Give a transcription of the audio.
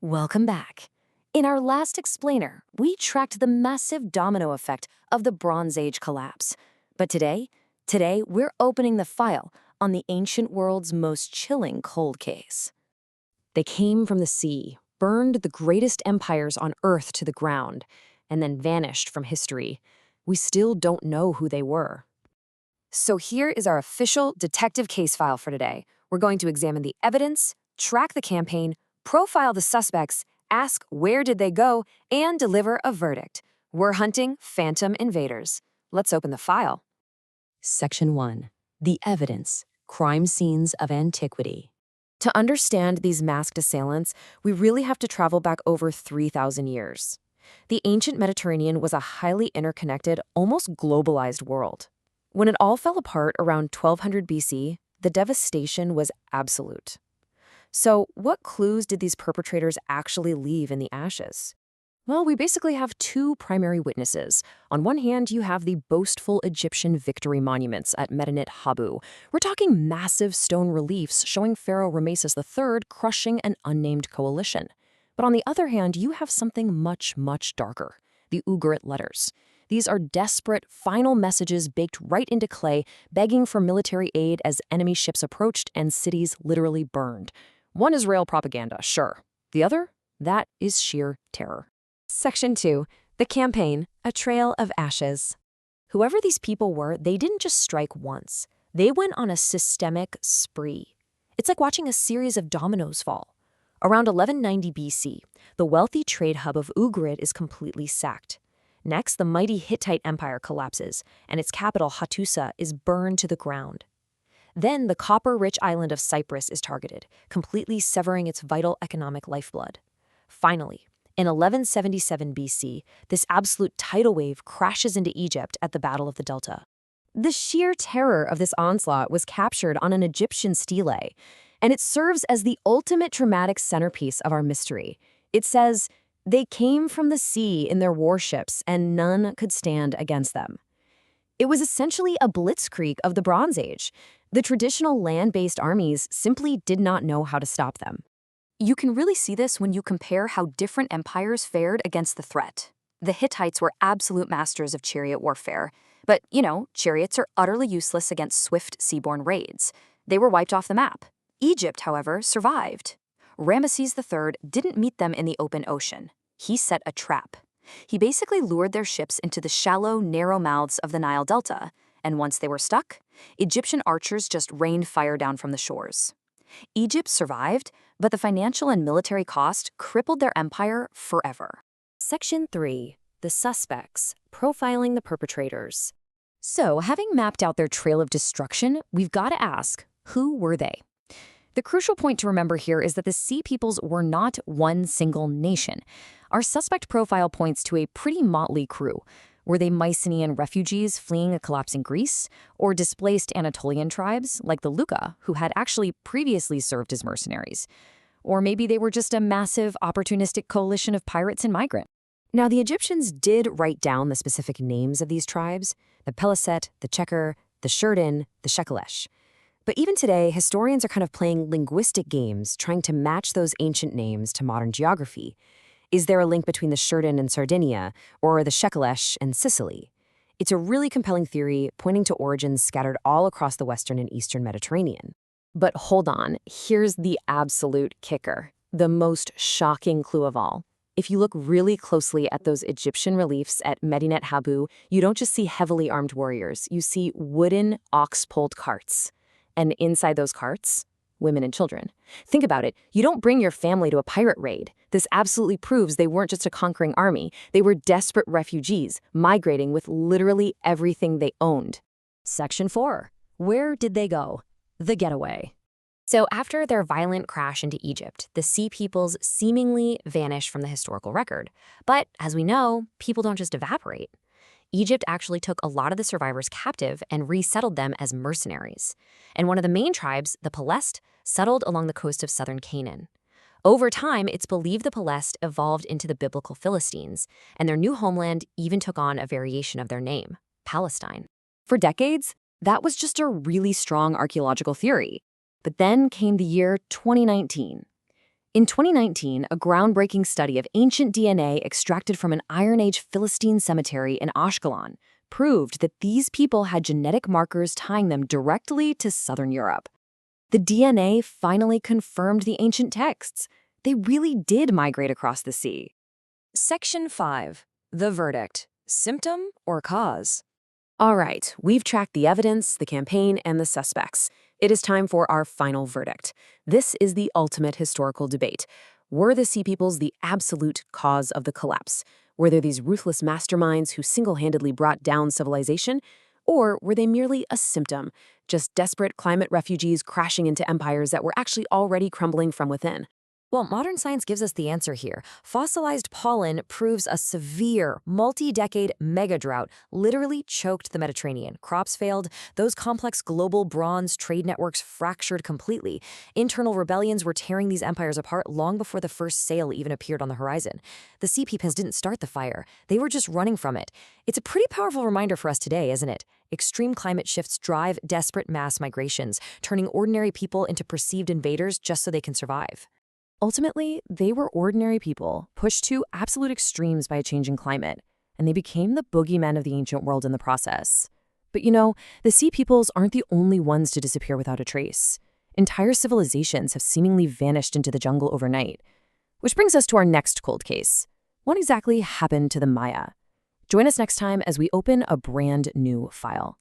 Welcome back. In our last explainer, we tracked the massive domino effect of the Bronze Age collapse. But today we're opening the file on the ancient world's most chilling cold case. They came from the sea, burned the greatest empires on Earth to the ground, and then vanished from history. We still don't know who they were. So here is our official detective case file for today. We're going to examine the evidence, track the campaign, profile the suspects, ask where did they go, and deliver a verdict. We're hunting phantom invaders. Let's open the file. Section 1. The evidence. Crime scenes of antiquity. To understand these masked assailants, we really have to travel back over 3,000 years. The ancient Mediterranean was a highly interconnected, almost globalized world. When it all fell apart around 1200 BC, the devastation was absolute. So, what clues did these perpetrators actually leave in the ashes? Well, we basically have two primary witnesses. On one hand, you have the boastful Egyptian victory monuments at Medinet Habu. We're talking massive stone reliefs showing Pharaoh Ramesses III crushing an unnamed coalition. But on the other hand, you have something much, much darker, the Ugarit letters. These are desperate, final messages baked right into clay, begging for military aid as enemy ships approached and cities literally burned. One is real propaganda, sure. The other? That is sheer terror. Section 2. The campaign, a trail of ashes. Whoever these people were, they didn't just strike once. They went on a systemic spree. It's like watching a series of dominoes fall. Around 1190 BC, the wealthy trade hub of Ugarit is completely sacked. Next, the mighty Hittite Empire collapses, and its capital, Hattusa, is burned to the ground. Then the copper-rich island of Cyprus is targeted, completely severing its vital economic lifeblood. Finally, in 1177 BC, this absolute tidal wave crashes into Egypt at the Battle of the Delta. The sheer terror of this onslaught was captured on an Egyptian stele, and it serves as the ultimate dramatic centerpiece of our mystery. It says, "They came from the sea in their warships, and none could stand against them." It was essentially a blitzkrieg of the Bronze Age. The traditional land-based armies simply did not know how to stop them. You can really see this when you compare how different empires fared against the threat. The Hittites were absolute masters of chariot warfare, but, chariots are utterly useless against swift seaborne raids. They were wiped off the map. Egypt, however, survived. Ramesses III didn't meet them in the open ocean. He set a trap. He basically lured their ships into the shallow, narrow mouths of the Nile Delta, and once they were stuck, Egyptian archers just rained fire down from the shores. Egypt survived, but the financial and military cost crippled their empire forever. Section 3. The suspects. Profiling the perpetrators. So, having mapped out their trail of destruction, we've got to ask, who were they? The crucial point to remember here is that the Sea Peoples were not one single nation. Our suspect profile points to a pretty motley crew. Were they Mycenaean refugees fleeing a collapsing Greece, or displaced Anatolian tribes like the Luca, who had actually previously served as mercenaries? Or maybe they were just a massive, opportunistic coalition of pirates and migrants. Now, the Egyptians did write down the specific names of these tribes: the Peliset, the Checker, the Sherdin, the Shekelesh. But even today, historians are kind of playing linguistic games, trying to match those ancient names to modern geography. Is there a link between the Sherdin and Sardinia, or the Shekelesh and Sicily? It's a really compelling theory, pointing to origins scattered all across the western and eastern Mediterranean. But hold on, here's the absolute kicker, the most shocking clue of all. If you look really closely at those Egyptian reliefs at Medinet Habu, you don't just see heavily armed warriors, you see wooden, ox-pulled carts. And inside those carts, women and children. Think about it. You don't bring your family to a pirate raid. This absolutely proves they weren't just a conquering army. They were desperate refugees, migrating with literally everything they owned. Section 4. Where did they go? The getaway. So after their violent crash into Egypt, the Sea Peoples seemingly vanished from the historical record. But as we know, people don't just evaporate. Egypt actually took a lot of the survivors captive and resettled them as mercenaries. And one of the main tribes, the Pelest, settled along the coast of southern Canaan. Over time, it's believed the Pelest evolved into the biblical Philistines, and their new homeland even took on a variation of their name, Palestine. For decades, that was just a really strong archaeological theory. But then came the year 2019. In 2019, a groundbreaking study of ancient DNA extracted from an Iron Age Philistine cemetery in Ashkelon proved that these people had genetic markers tying them directly to southern Europe. The DNA finally confirmed the ancient texts. They really did migrate across the sea. Section 5. The verdict. Symptom or cause? All right, we've tracked the evidence, the campaign, and the suspects. It is time for our final verdict. This is the ultimate historical debate. Were the Sea Peoples the absolute cause of the collapse? Were there these ruthless masterminds who single-handedly brought down civilization? Or were they merely a symptom, just desperate climate refugees crashing into empires that were actually already crumbling from within? Well, modern science gives us the answer here. Fossilized pollen proves a severe, multi-decade mega drought literally choked the Mediterranean. Crops failed, those complex global bronze trade networks fractured completely. Internal rebellions were tearing these empires apart long before the first sail even appeared on the horizon. The Sea Peoples didn't start the fire. They were just running from it. It's a pretty powerful reminder for us today, isn't it? Extreme climate shifts drive desperate mass migrations, turning ordinary people into perceived invaders just so they can survive. Ultimately, they were ordinary people, pushed to absolute extremes by a changing climate, and they became the boogeymen of the ancient world in the process. But the Sea Peoples aren't the only ones to disappear without a trace. Entire civilizations have seemingly vanished into the jungle overnight. Which brings us to our next cold case. What exactly happened to the Maya? Join us next time as we open a brand new file.